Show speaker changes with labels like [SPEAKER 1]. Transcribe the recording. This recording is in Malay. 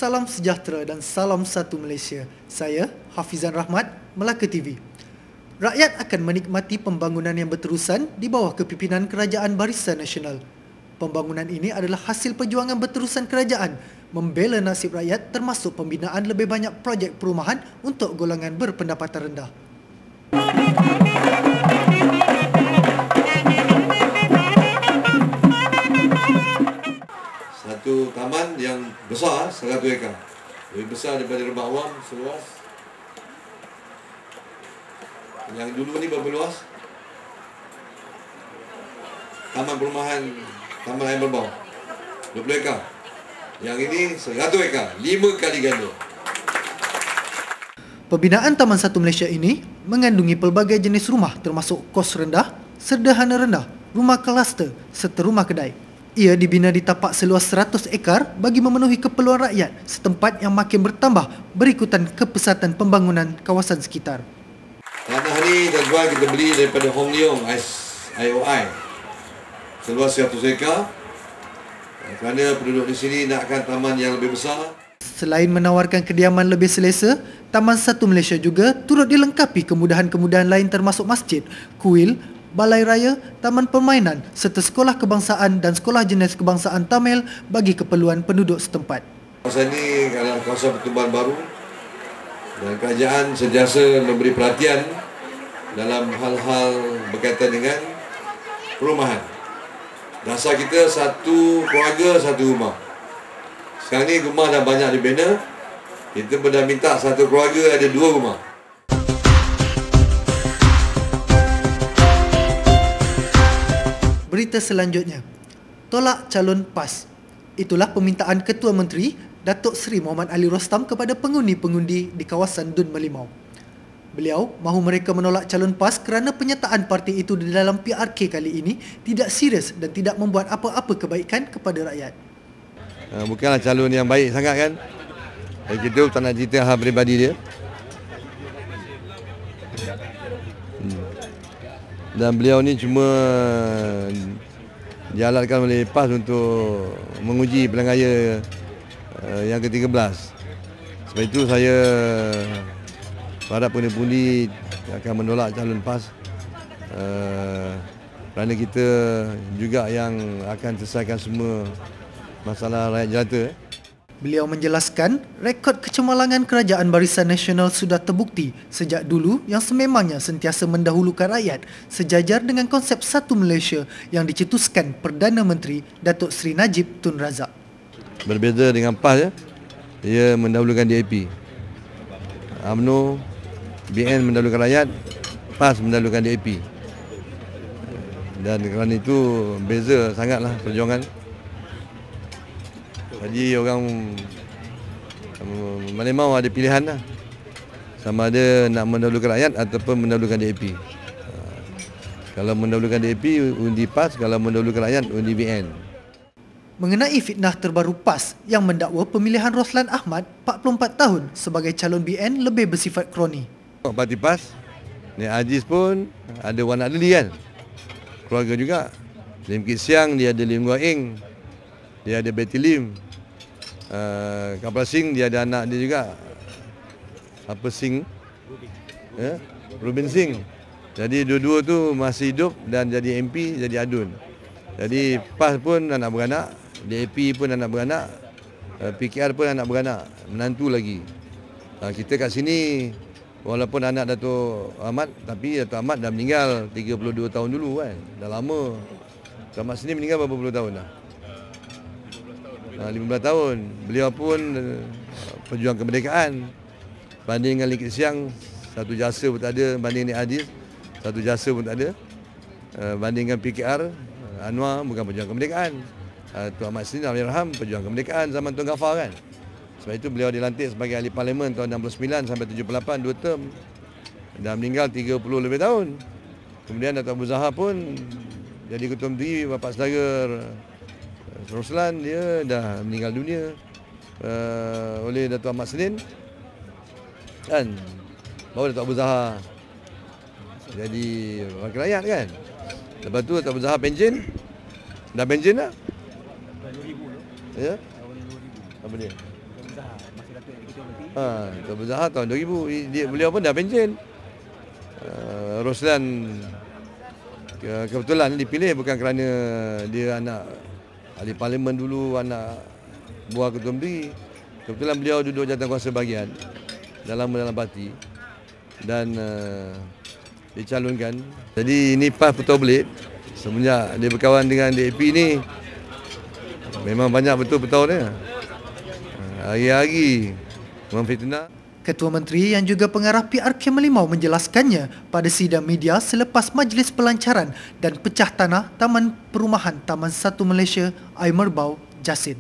[SPEAKER 1] Salam sejahtera dan salam satu Malaysia. Saya, Hafizan Rahmat, Melaka TV. Rakyat akan menikmati pembangunan yang berterusan di bawah kepimpinan Kerajaan Barisan Nasional. Pembangunan ini adalah hasil perjuangan berterusan kerajaan membela nasib rakyat termasuk pembinaan lebih banyak projek perumahan untuk golongan berpendapatan rendah.
[SPEAKER 2] Satu taman yang besar, 100 ekar. Lebih besar daripada rumah awam, seluas. Yang dulu ni berapa luas? Taman perumahan, taman air berbau, 20 ekar. Yang ini 100 ekar, 5 kali ganda.
[SPEAKER 1] Pembinaan Taman Satu Malaysia ini mengandungi pelbagai jenis rumah termasuk kos rendah, sederhana rendah, rumah kluster serta rumah kedai. Ia dibina di tapak seluas 100 ekar bagi memenuhi keperluan rakyat setempat yang makin bertambah berikutan kepesatan pembangunan kawasan sekitar.
[SPEAKER 2] Tanah ni tuan-tuan kita beli daripada Hong Leong IOI seluas 100 ekar kerana penduduk di sini nakkan taman yang lebih besar.
[SPEAKER 1] Selain menawarkan kediaman lebih selesa, Taman Satu Malaysia juga turut dilengkapi kemudahan-kemudahan lain termasuk masjid, kuil, balai raya, taman permainan serta sekolah kebangsaan dan sekolah jenis kebangsaan Tamil bagi keperluan penduduk setempat.
[SPEAKER 2] Kawasan ini adalah kawasan pertumbuhan baru dan kerajaan sentiasa memberi perhatian dalam hal-hal berkaitan dengan perumahan. Dasar kita satu keluarga, satu rumah. Sekarang ni rumah dah banyak dibina. Kita dah minta satu keluarga ada 2 rumah.
[SPEAKER 1] Berita selanjutnya, tolak calon PAS. Itulah permintaan Ketua Menteri Datuk Seri Muhammad Ali Rostam kepada pengundi-pengundi di kawasan Dun Merlimau. Beliau mahu mereka menolak calon PAS kerana penyertaan parti itu di dalam PRK kali ini tidak serius dan tidak membuat apa-apa kebaikan kepada rakyat.
[SPEAKER 3] Bukanlah calon yang baik sangat kan. Kita tak nak cerita hal peribadi dia. Dan beliau ni cuma dialatkan oleh PAS untuk menguji pilihan raya yang ke-13. Sebab itu saya harap pengundi-pengundi akan menolak calon PAS kerana kita juga yang akan selesaikan semua masalah rakyat jelata.
[SPEAKER 1] Beliau menjelaskan rekod kecemerlangan Kerajaan Barisan Nasional sudah terbukti sejak dulu yang sememangnya sentiasa mendahulukan rakyat sejajar dengan konsep Satu Malaysia yang dicetuskan Perdana Menteri Datuk Seri Najib Tun Razak.
[SPEAKER 3] Berbeza dengan PAS, dia mendahulukan DAP. UMNO, BN mendahulukan rakyat, PAS mendahulukan DAP. Dan kerana itu beza sangatlah perjuangan. Jadi orang Merlimau ada pilihan lah. Sama ada nak mendahulukan rakyat ataupun mendahulukan DAP. Kalau mendahulukan DAP, undi PAS. Kalau mendahulukan rakyat, undi BN.
[SPEAKER 1] Mengenai fitnah terbaru PAS yang mendakwa pemilihan Roslan Ahmad 44 tahun sebagai calon BN lebih bersifat kroni.
[SPEAKER 3] Parti PAS, Nek Aziz pun ada Wan Adli kan. Keluarga juga. Lim Kit Siang, dia ada Lim Gua Eng. Dia ada Betty Lim. Kapal Singh dia ada anak dia juga. Apa Singh? Rubin Singh. Jadi dua-dua tu masih hidup dan jadi MP, jadi adun. Jadi PAS pun anak beranak, DAP pun anak beranak, PKR pun anak beranak, menantu lagi. Kita kat sini walaupun anak Datuk Ahmad, tapi Datuk Ahmad dah meninggal 32 tahun dulu kan. Dah lama. Datuk Ahmad sini meninggal berapa puluh tahun dah? 15 tahun. Beliau pun pejuang kemerdekaan. Banding dengan Lim Kit Siang, satu jasa pun tak ada. Banding Nek Aziz, satu jasa pun tak ada. Banding dengan PKR, Anwar bukan pejuang kemerdekaan. Tuan Ahmad Sini Allahyarham pejuang kemerdekaan zaman Tuan Ghaffar kan. Sebab itu beliau dilantik sebagai ahli parlimen tahun 69 sampai 78, 2 term. Dah meninggal 30 lebih tahun. Kemudian Datuk Abu Zahar pun jadi ketua menteri, bapa saudara Roslan dia dah meninggal dunia oleh Datuk Ahmad Senin kan. Baru Datuk Abu Zahar jadi wakil rakyat kan. Lepas tu Datuk Abu Zahar pension. Dah pension dah? 2000 tu. Ya? Tahun 2000. Apa dia? Tuan Zahar tahun 2000, beliau pun dah pencen. Roslan kebetulan dipilih bukan kerana dia anak ahli parlimen dulu, anak buah Ketua Menteri. Kebetulan beliau duduk jawatankuasa bahagian dalam parti dan dicalonkan. Jadi ini PAS Putar Belit. Semenjak dia berkawan dengan DAP ni, memang banyak betul petau dia. Hari-hari memfitnah.
[SPEAKER 1] Ketua Menteri yang juga pengarah PRK Merlimau menjelaskannya pada sidang media selepas majlis pelancaran dan pecah tanah Taman Perumahan Taman 1 Malaysia Air Merbau, Jasin.